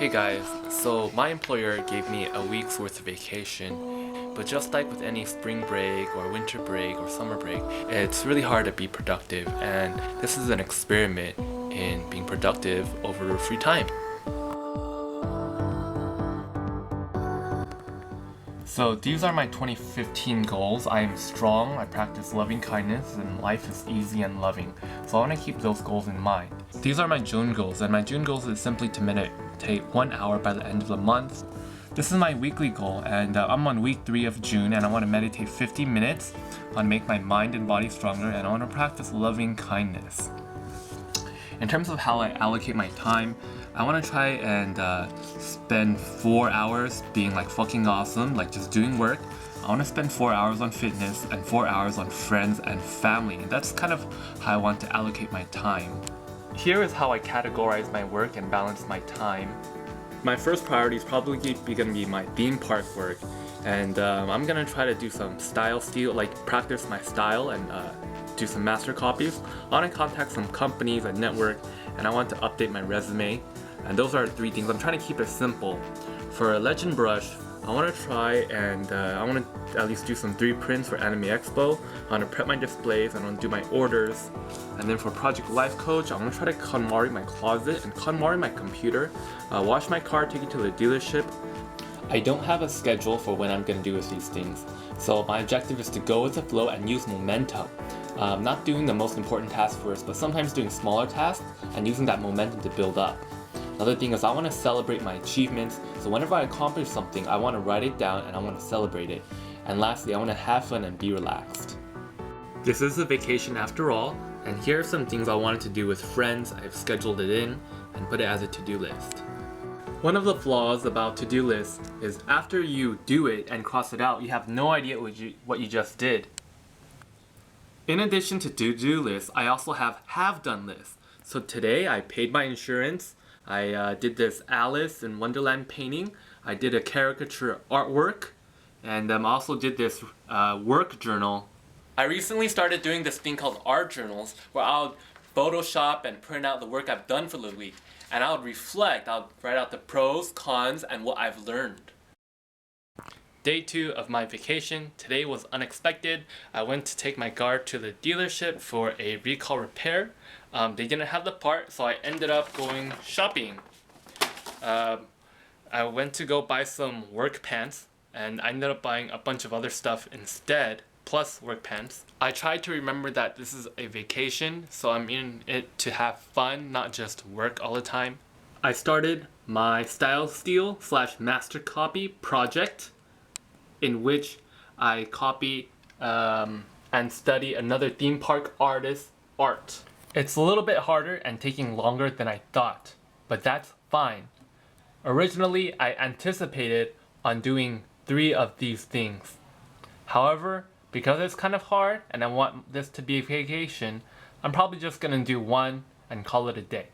Hey guys, so my employer gave me a week's worth of vacation, but just like with any spring break or winter break or summer break, it's really hard to be productive, and this is an experiment in being productive over free time. So these are my 2015 goals. I am strong, I practice loving kindness, and life is easy and loving. So I want to keep those goals in mind. These are my June goals, and my June goals is simply to meditate 1 hour by the end of the month. This is my weekly goal, and I'm on week 3 of June, and I want to meditate 50 minutes. I want to make my mind and body stronger, and I want to practice loving kindness. In terms of how I allocate my time, I want to try and spend 4 hours being like fucking awesome, like just doing work. I want to spend 4 hours on fitness and 4 hours on friends and family. And that's kind of how I want to allocate my time. Here is how I categorize my work and balance my time. My first priority is probably going to be my theme park work. And I'm going to try to do some practice my style and do some master copies. I want to contact some companies and network, and I want to update my resume. And those are 3 things. I'm trying to keep it simple. For a legend brush, I want to try and I want to at least do some 3 prints for Anime Expo. I want to prep my displays, I want to do my orders. And then for Project Lifecoach, I want to try to KonMari my closet and KonMari my computer, wash my car, take it to the dealership. I don't have a schedule for when I'm going to do with these things. So my objective is to go with the flow and use momentum. Not doing the most important task first, but sometimes doing smaller tasks and using that momentum to build up. Another thing is I want to celebrate my achievements, so whenever I accomplish something, I want to write it down and I want to celebrate it. And lastly, I want to have fun and be relaxed. This is a vacation after all, and here are some things I wanted to do with friends. I've scheduled it in and put it as a to-do list. One of the flaws about to-do lists is after you do it and cross it out, you have no idea what you just did. In addition to to-do lists, I also have done lists. So today I paid my insurance. I did this Alice in Wonderland painting. I did a caricature artwork, and also did this work journal. I recently started doing this thing called art journals, where I'll Photoshop and print out the work I've done for the week, and I'll reflect. I'll write out the pros, cons, and what I've learned. Day 2 of my vacation. Today was unexpected. I went to take my car to the dealership for a recall repair. They didn't have the part, so I ended up going shopping. I went to go buy some work pants, and I ended up buying a bunch of other stuff instead, plus work pants. I tried to remember that this is a vacation, so I'm in it to have fun, not just work all the time. I started my Style Steal / Master Copy project, in which I copy and study another theme park artist's art. It's a little bit harder and taking longer than I thought, but that's fine. Originally, I anticipated on doing 3 of these things. However, because it's kind of hard and I want this to be a vacation, I'm probably just gonna do 1 and call it a day.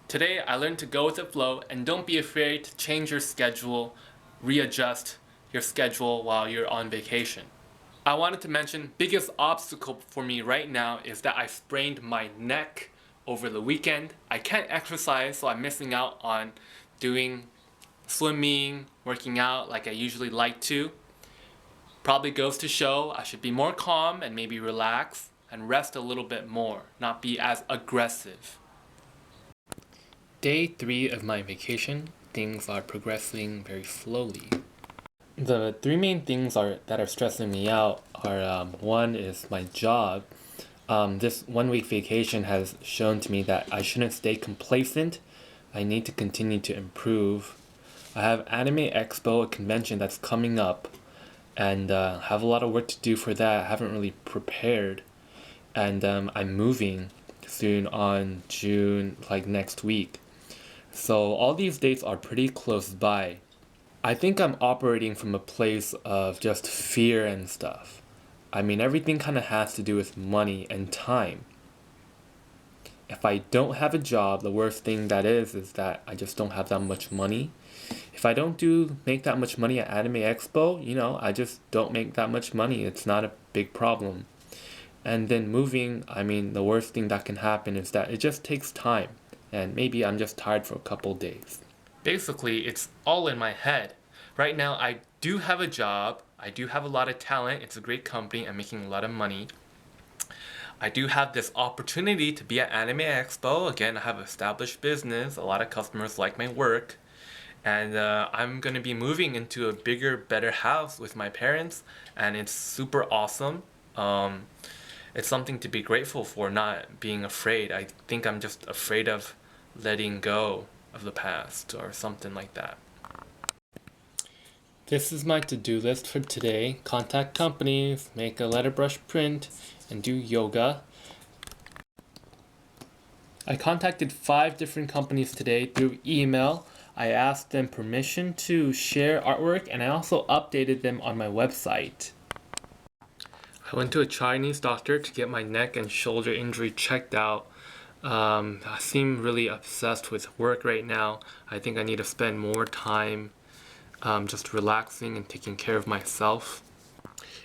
Today, I learned to go with the flow and don't be afraid to change your schedule, readjust your schedule while you're on vacation. I wanted to mention, biggest obstacle for me right now is that I sprained my neck over the weekend. I can't exercise, so I'm missing out on doing swimming, working out like I usually like to. Probably goes to show I should be more calm and maybe relax and rest a little bit more, not be as aggressive. Day 3 of my vacation. Things are progressing very slowly. The 3 main things that are stressing me out are 1 is my job. This 1 week vacation has shown to me that I shouldn't stay complacent. I need to continue to improve. I have Anime Expo, a convention that's coming up, and have a lot of work to do for that. I haven't really prepared, and I'm moving soon on June, like next week. So all these dates are pretty close by. I think I'm operating from a place of just fear and stuff. I mean, everything kind of has to do with money and time. If I don't have a job, the worst thing that is that I just don't have that much money. If I don't make that much money at Anime Expo, I just don't make that much money. It's not a big problem. And then moving, I mean, the worst thing that can happen is that it just takes time. And maybe I'm just tired for a couple days. Basically, it's all in my head. Right now, I do have a job. I do have a lot of talent. It's a great company. I'm making a lot of money. I do have this opportunity to be at Anime Expo. Again, I have established business. A lot of customers like my work. And I'm going to be moving into a bigger, better house with my parents. And it's super awesome. It's something to be grateful for, not being afraid. I think I'm just afraid of letting go of the past or something like that. This is my to-do list for today. Contact companies, make a letterbrush print, and do yoga. I contacted 5 different companies today through email. I asked them permission to share artwork, and I also updated them on my website. I went to a Chinese doctor to get my neck and shoulder injury checked out. I seem really obsessed with work right now. I think I need to spend more time just relaxing and taking care of myself.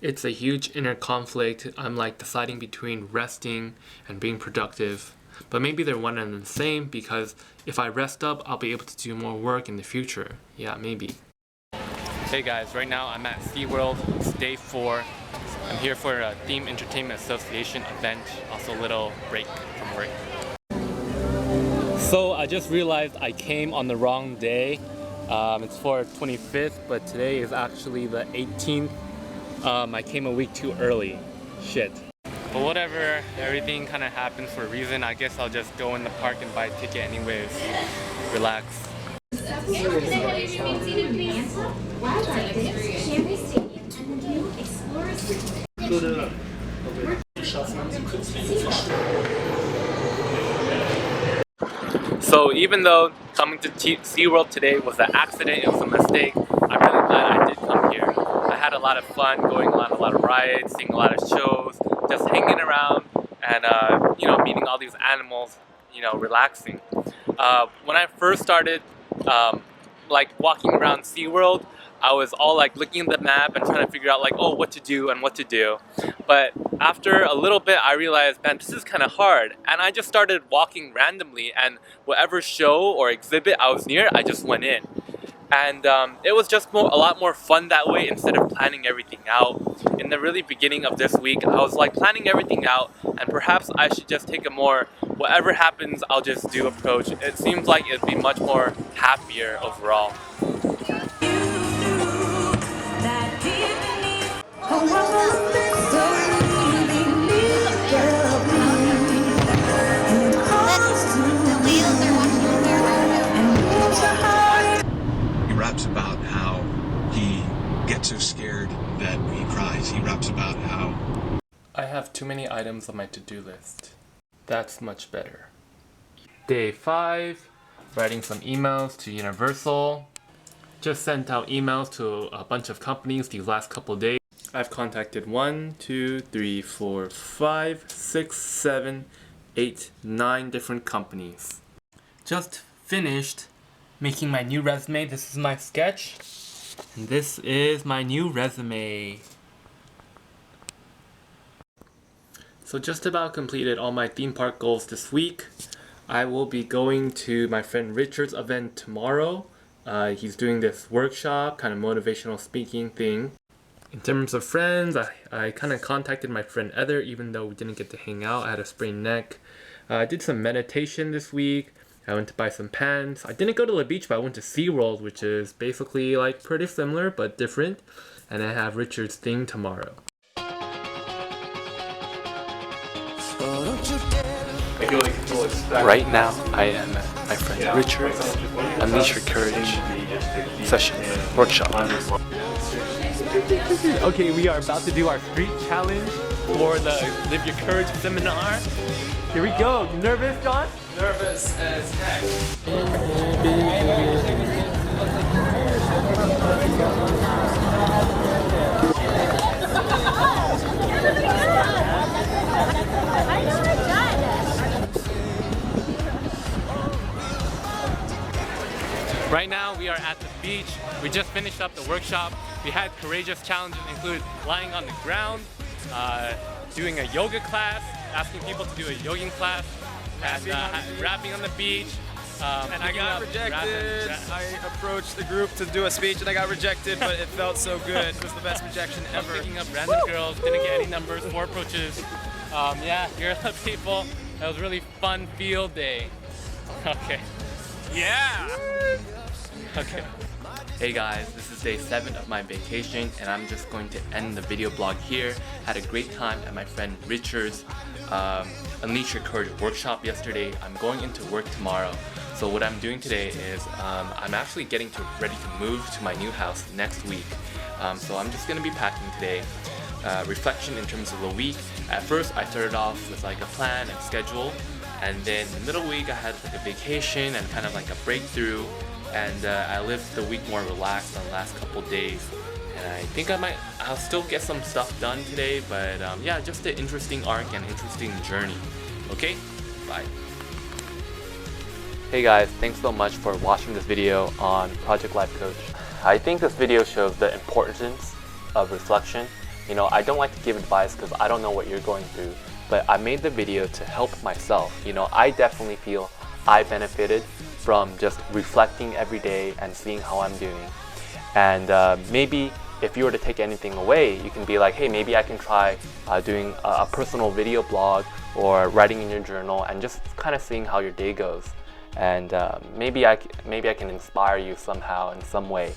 It's a huge inner conflict. I'm like deciding between resting and being productive. But maybe they're one and the same, because if I rest up, I'll be able to do more work in the future. Yeah, maybe. Hey guys, right now I'm at SeaWorld. It's day 4. I'm here for a Theme Entertainment Association event, also a little break from work. So I just realized I came on the wrong day. It's for 25th, but today is actually the 18th. I came a week too early. Shit. But whatever, everything kind of happens for a reason. I guess I'll just go in the park and buy a ticket anyways. Relax. So even though coming to SeaWorld today was an accident, it was a mistake, I'm really glad I did come here. I had a lot of fun going on a lot of rides, seeing a lot of shows, just hanging around and meeting all these animals, relaxing. When I first started walking around SeaWorld, I was all like looking at the map and trying to figure out what to do. But after a little bit, I realized, man, this is kind of hard. And I just started walking randomly, and whatever show or exhibit I was near, I just went in. And it was just a lot more fun that way instead of planning everything out. In the really beginning of this week, I was like planning everything out, and perhaps I should just take a more whatever happens, I'll just do approach. It seems like it'd be much more happier overall. He raps about how he gets so scared that he cries. He raps about how I have too many items on my to-do list. That's much better. Day 5, writing some emails to Universal. Just sent out emails to a bunch of companies these last couple days. I've contacted 1, 2, 3, 4, 5, 6, 7, 8, 9 different companies. Just finished making my new resume. This is my sketch, and this is my new resume. So just about completed all my theme park goals this week. I will be going to my friend Richard's event tomorrow. He's doing this workshop, kind of motivational speaking thing. In terms of friends, I kind of contacted my friend Ether, even though we didn't get to hang out. I had a sprained neck. I did some meditation this week. I went to buy some pants. I didn't go to the beach, but I went to SeaWorld, which is basically like pretty similar but different. And I have Richard's thing tomorrow. Right now, I am at my friend Richard's Unleash Your Courage session, workshop. Okay, we are about to do our street challenge for the Live Your Courage seminar. Here we go. You nervous, John? Nervous as heck. Right now we are at the beach. We just finished up the workshop. We had courageous challenges include lying on the ground, doing a yoga class, asking people to do a yoging class, and rapping on the beach, And I got rejected. I approached the group to do a speech and I got rejected, but it felt so good. It was the best rejection ever. Picking up random girls, didn't get any numbers, 4 approaches. Yeah, here are the people. That was a really fun field day. Okay. Yeah! Okay. Hey guys, this is day 7 of my vacation and I'm just going to end the video blog here. Had a great time at my friend Richard's Unleash Your Courage workshop yesterday. I'm going into work tomorrow. So what I'm doing today is I'm actually getting ready to move to my new house next week. So I'm just going to be packing today. Reflection in terms of the week. At first I started off with like a plan and schedule, and then in the middle week I had like a vacation and kind of like a breakthrough, and I lived the week more relaxed on the last couple days. And I think I'll still get some stuff done today, but yeah, just an interesting arc and interesting journey. Okay, bye. Hey guys, thanks so much for watching this video on Project Lifecoach. I think this video shows the importance of reflection. You know, I don't like to give advice because I don't know what you're going through, but I made the video to help myself. You know, I definitely feel I benefited from just reflecting every day and seeing how I'm doing. And maybe if you were to take anything away, you can be like, hey, maybe I can try doing a personal video blog or writing in your journal and just kind of seeing how your day goes. And maybe I can inspire you somehow in some way.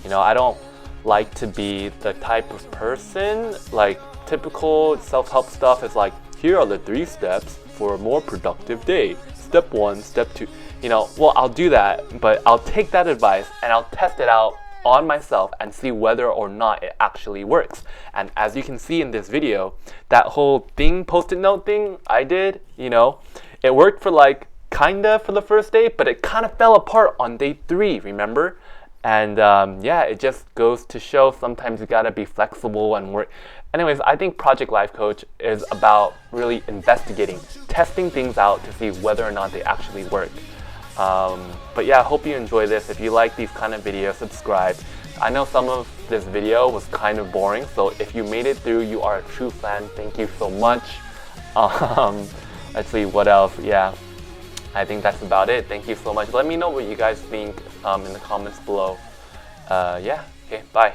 You know, I don't like to be the type of person, like typical self-help stuff is like, here are the 3 steps for a more productive day. Step 1, step 2. You know, well, I'll do that, but I'll take that advice and I'll test it out on myself and see whether or not it actually works. And as you can see in this video, that whole thing, post-it note thing I did, you know, it worked for like kinda for the first day, but it kind of fell apart on day 3, remember? And yeah, it just goes to show sometimes you gotta be flexible and work. Anyways, I think Project Lifecoach is about really investigating, testing things out to see whether or not they actually work. But yeah, I hope you enjoy this. If you like these kind of videos, subscribe. I know some of this video was kind of boring, so if you made it through, you are a true fan. Thank you so much. Let's see, what else? Yeah, I think that's about it. Thank you so much. Let me know what you guys think in the comments below. Yeah, okay, bye.